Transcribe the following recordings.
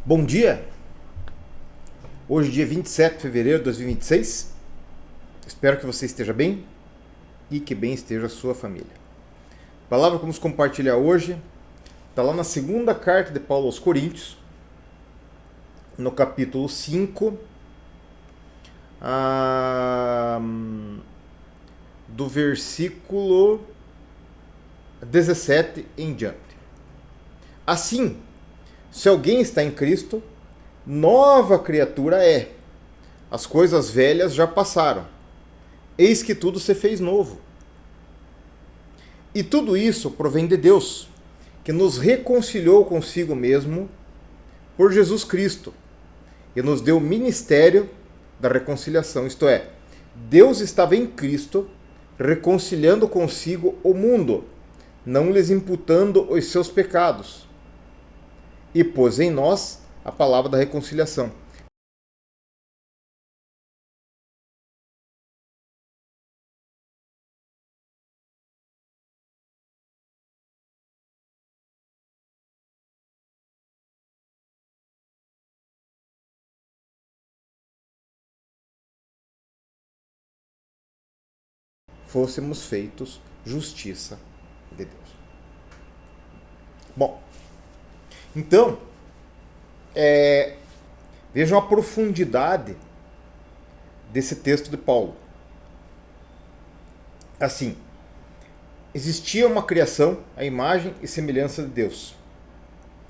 Bom dia! Hoje, dia 27 de fevereiro de 2026. Espero que você esteja bem e que bem esteja a sua família. A palavra que vamos compartilhar hoje está lá na segunda carta de Paulo aos Coríntios, no capítulo 5, do versículo 17 em diante. Assim, se alguém está em Cristo, nova criatura é. As coisas velhas já passaram. Eis que tudo se fez novo. E tudo isso provém de Deus, que nos reconciliou consigo mesmo por Jesus Cristo e nos deu o ministério da reconciliação. Isto é, Deus estava em Cristo reconciliando consigo o mundo, não lhes imputando os seus pecados, e pôs em nós a palavra da reconciliação. Fôssemos feitos justiça de Deus. Bom, então, vejam a profundidade desse texto de Paulo. Assim, existia uma criação, a imagem e semelhança de Deus,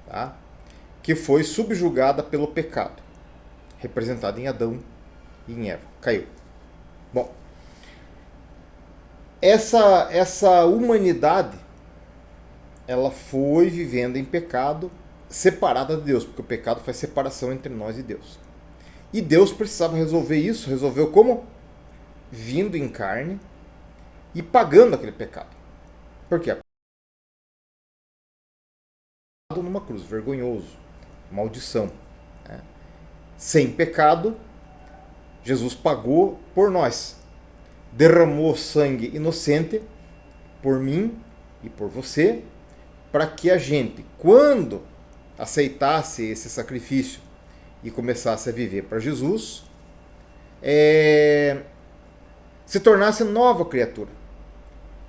tá? Que foi subjugada pelo pecado, representada em Adão e em Eva. Caiu. Bom, essa humanidade, ela foi vivendo em pecado, separada de Deus, porque o pecado faz separação entre nós e Deus. E Deus precisava resolver isso. Resolveu como? Vindo em carne e pagando aquele pecado. Por quê? Numa cruz, vergonhoso, maldição. Né? Sem pecado, Jesus pagou por nós. Derramou sangue inocente por mim e por você, para que a gente, quando aceitasse esse sacrifício e começasse a viver para Jesus, se tornasse nova criatura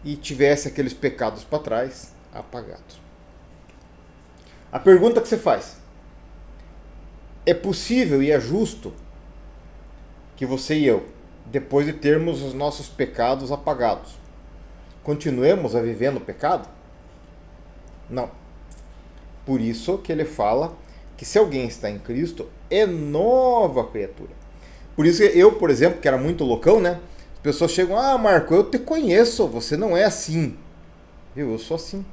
e tivesse aqueles pecados para trás apagados. A pergunta que você faz: é possível e é justo que você e eu, depois de termos os nossos pecados apagados, continuemos a viver no pecado? Não. Por isso que ele fala que se alguém está em Cristo, é nova criatura. Por isso que eu, por exemplo, que era muito loucão, né? As pessoas chegam: Marco, eu te conheço, você não é assim. Eu sou assim.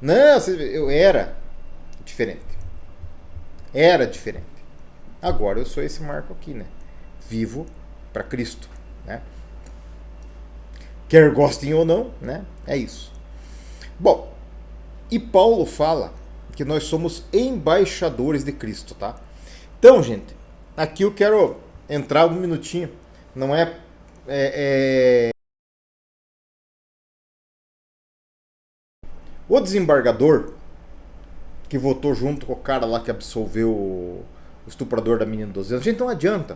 Não, eu era diferente. Era diferente. Agora eu sou esse Marco aqui, né? Vivo para Cristo, né? Quer gostem ou não, né? É isso. Bom, e Paulo fala que nós somos embaixadores de Cristo, tá? Então, gente, aqui eu quero entrar um minutinho. Não o desembargador que votou junto com o cara lá que absolveu o estuprador da menina de 12 anos. Gente, não adianta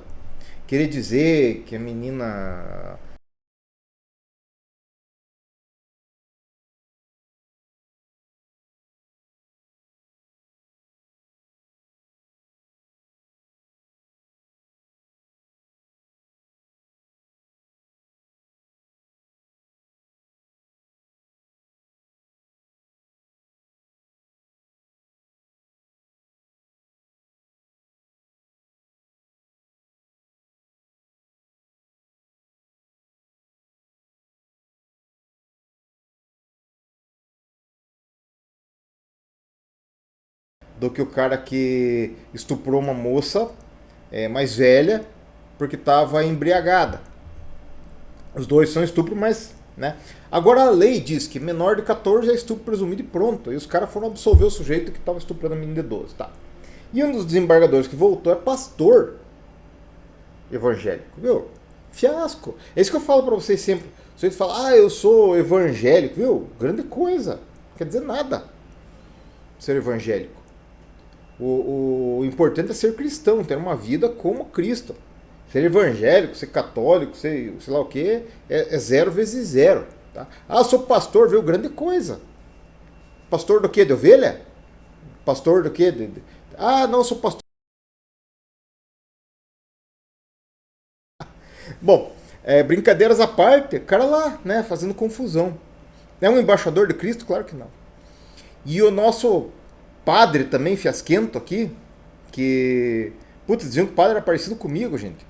querer dizer que a menina do que o cara que estuprou uma moça mais velha porque estava embriagada. Os dois são estupro, mas, né? Agora a lei diz que menor de 14 é estupro presumido e pronto. E os caras foram absolver o sujeito que estava estuprando a menina de 12, tá? E um dos desembargadores que voltou é pastor evangélico, viu? Fiasco. É isso que eu falo pra vocês sempre. O sujeito fala: eu sou evangélico, viu? Grande coisa. Não quer dizer nada ser evangélico. O importante é ser cristão, ter uma vida como Cristo. Ser evangélico, ser católico, sei lá o que, é 0 vezes 0. Tá? Ah, sou pastor, viu? Grande coisa. Pastor do quê? De ovelha? Pastor do quê? Ah, não, sou pastor. Bom, brincadeiras à parte, o cara lá, né, fazendo confusão. É um embaixador de Cristo? Claro que não. E o nosso padre também, fiasquento aqui, que. Putz, diziam que o padre era parecido comigo, gente.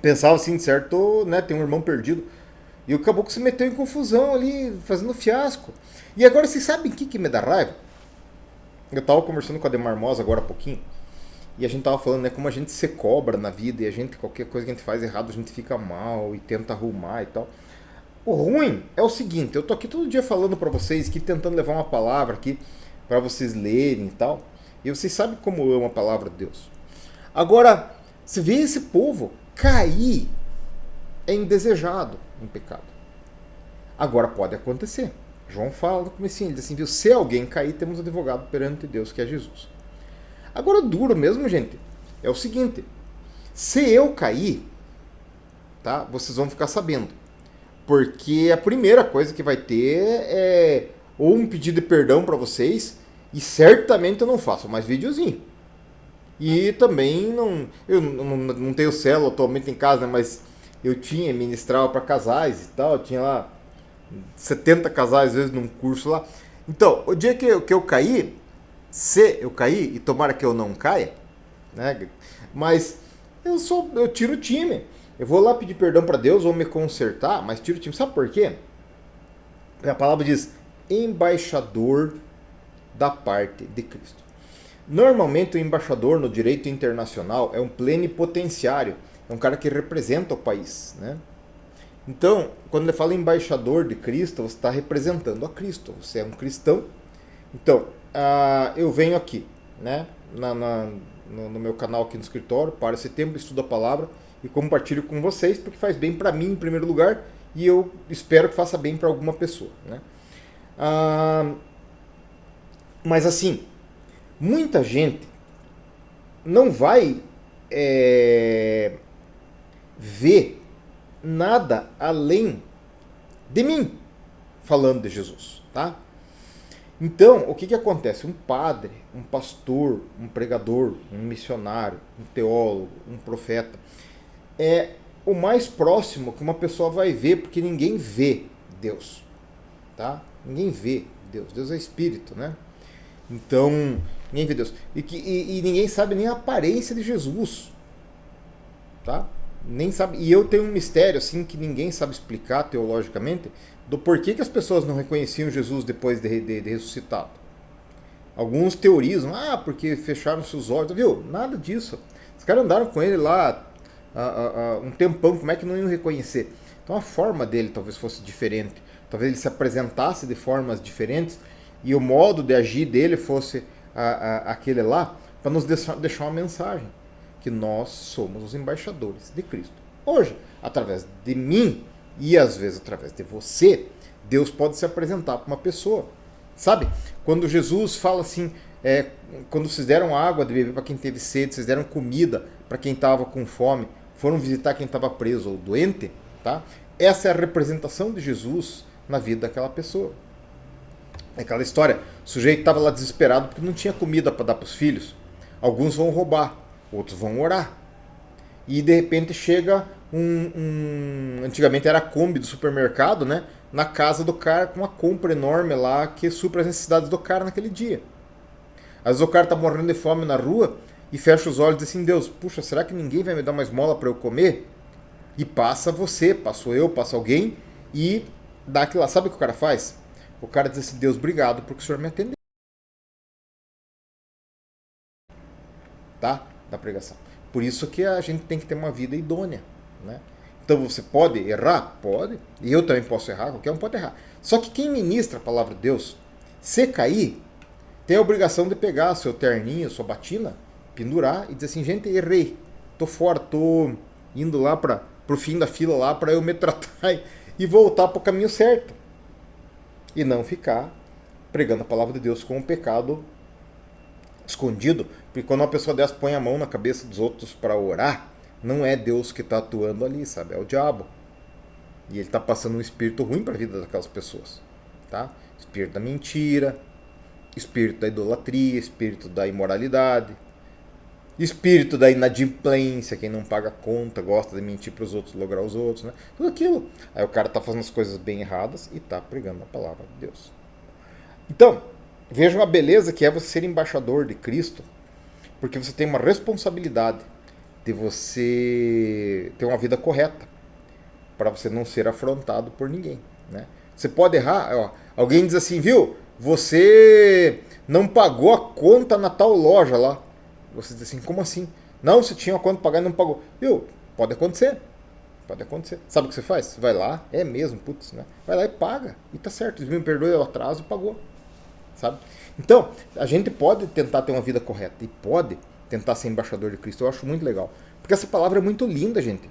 Pensava assim, certo, né, tem um irmão perdido. E o caboclo se meteu em confusão ali, fazendo fiasco. E agora, vocês sabem o que me dá raiva? Eu tava conversando com a Demar Mosa agora há pouquinho. E a gente tava falando, né, como a gente se cobra na vida. E a gente, qualquer coisa que a gente faz errado, a gente fica mal e tenta arrumar e tal. O ruim é o seguinte, eu tô aqui todo dia falando pra vocês, aqui tentando levar uma palavra aqui pra vocês lerem e tal. E vocês sabem como eu amo a palavra de Deus. Agora, se vê esse povo cair é indesejado em pecado. Agora pode acontecer. João fala no comecinho, ele diz assim, viu, se alguém cair, temos advogado perante Deus, que é Jesus. Agora, duro mesmo, gente, é o seguinte, se eu cair, tá, vocês vão ficar sabendo. Porque a primeira coisa que vai ter é ou um pedido de perdão para vocês, e certamente eu não faço mais videozinho. E também eu não tenho célula atualmente em casa, né, mas eu tinha, ministrava para casais e tal, eu tinha lá 70 casais às vezes num curso lá. Então, o dia que eu caí, se eu cair, e tomara que eu não caia, né? Mas eu tiro o time. Eu vou lá pedir perdão para Deus, vou me consertar, mas tiro o time. Sabe por quê? A palavra diz embaixador da parte de Cristo. Normalmente o embaixador no direito internacional é um plenipotenciário, é um cara que representa o país, né? Então, quando ele fala embaixador de Cristo, você está representando a Cristo, você é um cristão. Então, eu venho aqui, né, no meu canal aqui no escritório, para esse tempo, estudo a palavra e compartilho com vocês, porque faz bem para mim em primeiro lugar e eu espero que faça bem para alguma pessoa, né? Mas assim, muita gente não vai ver nada além de mim falando de Jesus, tá? Então, o que acontece? Um padre, um pastor, um pregador, um missionário, um teólogo, um profeta, é o mais próximo que uma pessoa vai ver, porque ninguém vê Deus, tá? Ninguém vê Deus. Deus é espírito, né? Então, ninguém vê Deus. E ninguém sabe nem a aparência de Jesus, tá? Nem sabe. E eu tenho um mistério assim que ninguém sabe explicar teologicamente do porquê que as pessoas não reconheciam Jesus depois de ressuscitado. Alguns teorizam, porque fecharam seus olhos, viu? Nada disso. Os caras andaram com ele lá um tempão, como é que não iam reconhecer? Então a forma dele talvez fosse diferente, talvez ele se apresentasse de formas diferentes e o modo de agir dele fosse aquele lá, para nos deixar uma mensagem, que nós somos os embaixadores de Cristo. Hoje, através de mim e às vezes através de você, Deus pode se apresentar para uma pessoa. Sabe? Quando Jesus fala assim, quando vocês deram água de beber para quem teve sede, vocês deram comida para quem estava com fome, foram visitar quem estava preso ou doente, tá? Essa é a representação de Jesus na vida daquela pessoa. Aquela história, o sujeito estava lá desesperado porque não tinha comida para dar para os filhos. Alguns vão roubar, outros vão orar. E de repente chega antigamente era a Kombi do supermercado, né? Na casa do cara com uma compra enorme lá que supra as necessidades do cara naquele dia. Às vezes o cara tá morrendo de fome na rua e fecha os olhos e diz assim, Deus, puxa, será que ninguém vai me dar uma esmola para eu comer? E passa você, passo eu, passa alguém e dá aquilo lá. Sabe o que o cara faz? O cara diz assim, Deus, obrigado porque o Senhor me atendeu. Tá? Da pregação. Por isso que a gente tem que ter uma vida idônea, né? Então você pode errar? Pode. E eu também posso errar, qualquer um pode errar. Só que quem ministra a palavra de Deus, se cair, tem a obrigação de pegar seu terninho, sua batina, pendurar e dizer assim, gente, errei. Tô fora, tô indo lá pro fim da fila lá para eu me tratar e voltar pro caminho certo. E não ficar pregando a palavra de Deus com o pecado escondido, porque quando uma pessoa dessa põe a mão na cabeça dos outros para orar, não é Deus que está atuando ali, sabe? É o diabo. E ele está passando um espírito ruim para a vida daquelas pessoas, tá? Espírito da mentira, espírito da idolatria, espírito da imoralidade, espírito da inadimplência, quem não paga conta, gosta de mentir para os outros, lograr os outros, né? Tudo aquilo. Aí o cara está fazendo as coisas bem erradas e está pregando a palavra de Deus. Então, vejam a beleza que é você ser embaixador de Cristo, porque você tem uma responsabilidade de você ter uma vida correta, para você não ser afrontado por ninguém, né? Você pode errar, ó, alguém diz assim, viu? Você não pagou a conta na tal loja lá. Você diz assim, como assim? Não, você tinha uma conta para pagar e não pagou. Viu? Pode acontecer. Pode acontecer. Sabe o que você faz? Você vai lá, é mesmo, putz, né? Vai lá e paga. E tá certo, eles me perdoam o atraso e pagou. Sabe? Então, a gente pode tentar ter uma vida correta e pode tentar ser embaixador de Cristo. Eu acho muito legal. Porque essa palavra é muito linda, gente.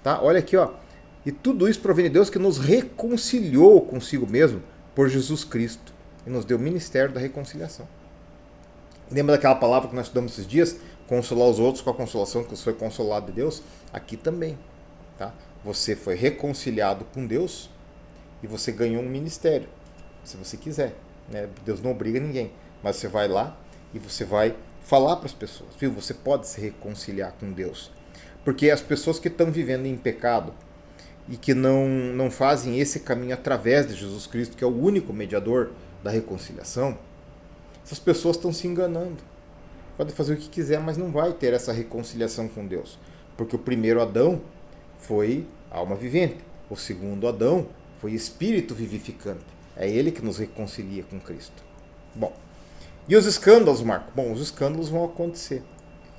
Tá? Olha aqui, ó. E tudo isso provém de Deus que nos reconciliou consigo mesmo por Jesus Cristo e nos deu o ministério da reconciliação. Lembra daquela palavra que nós estudamos esses dias? Consolar os outros com a consolação que você foi consolado de Deus? Aqui também. Tá? Você foi reconciliado com Deus e você ganhou um ministério, se você quiser. Né? Deus não obriga ninguém, mas você vai lá e você vai falar para as pessoas. Viu? Você pode se reconciliar com Deus. Porque as pessoas que estão vivendo em pecado e que não fazem esse caminho através de Jesus Cristo, que é o único mediador da reconciliação, essas pessoas estão se enganando. Pode fazer o que quiser, mas não vai ter essa reconciliação com Deus. Porque o primeiro Adão foi alma vivente. O segundo Adão foi espírito vivificante. É ele que nos reconcilia com Cristo. Bom, e os escândalos, Marco? Bom, os escândalos vão acontecer.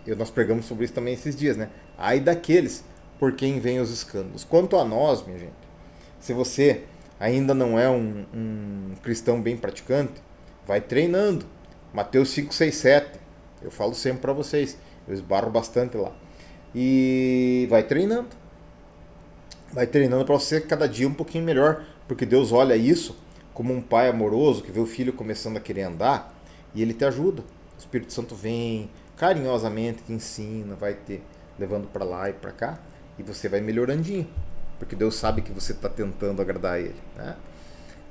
Nós pregamos sobre isso também esses dias, né? Ai daqueles por quem vem os escândalos. Quanto a nós, minha gente, se você ainda não é um cristão bem praticante, vai treinando. Mateus 5, 6, 7. Eu falo sempre para vocês. Eu esbarro bastante lá. E vai treinando. Vai treinando para você cada dia um pouquinho melhor. Porque Deus olha isso como um pai amoroso que vê o filho começando a querer andar e ele te ajuda. O Espírito Santo vem carinhosamente, te ensina, vai te levando para lá e para cá. E você vai melhorandinho, porque Deus sabe que você está tentando agradar a Ele. Né?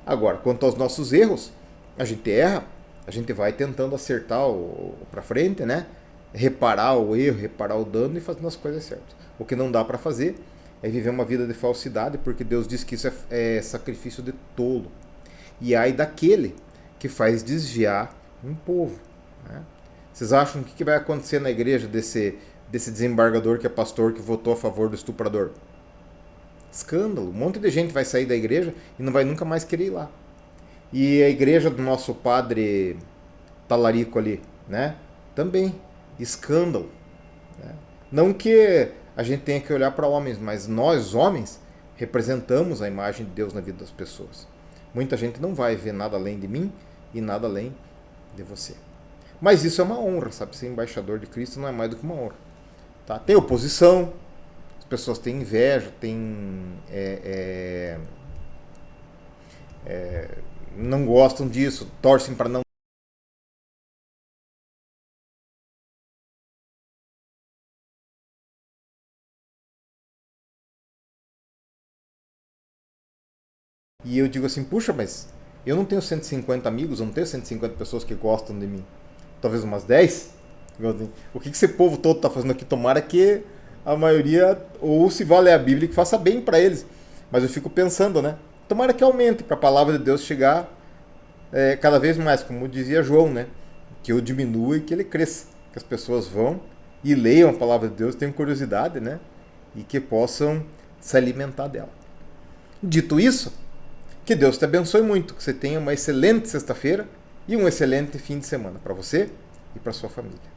Agora, quanto aos nossos erros, a gente erra, a gente vai tentando acertar para frente, né? Reparar o erro, reparar o dano e fazendo as coisas certas. O que não dá para fazer é viver uma vida de falsidade, porque Deus diz que isso é sacrifício de tolo. E ai daquele que faz desviar um povo. Né? Vocês acham que vai acontecer na igreja desse desembargador que é pastor que votou a favor do estuprador? Escândalo. Um monte de gente vai sair da igreja e não vai nunca mais querer ir lá. E a igreja do nosso padre Talarico ali, né? Também. Escândalo. Né? Não que a gente tenha que olhar para homens, mas nós, homens, representamos a imagem de Deus na vida das pessoas. Muita gente não vai ver nada além de mim e nada além de você. Mas isso é uma honra, sabe? Ser embaixador de Cristo não é mais do que uma honra. Tá? Tem oposição, as pessoas têm inveja, não gostam disso, torcem para não. E eu digo assim, puxa, mas eu não tenho 150 amigos, eu não tenho 150 pessoas que gostam de mim. Talvez umas 10? O que esse povo todo está fazendo aqui? Tomara que a maioria, ou se vale a Bíblia, que faça bem para eles. Mas eu fico pensando, né? Tomara que aumente para a palavra de Deus chegar cada vez mais, como dizia João, né? Que eu diminua e que ele cresça. Que as pessoas vão e leiam a palavra de Deus, tenham curiosidade, né? E que possam se alimentar dela. Dito isso, que Deus te abençoe muito, que você tenha uma excelente sexta-feira e um excelente fim de semana para você e para sua família.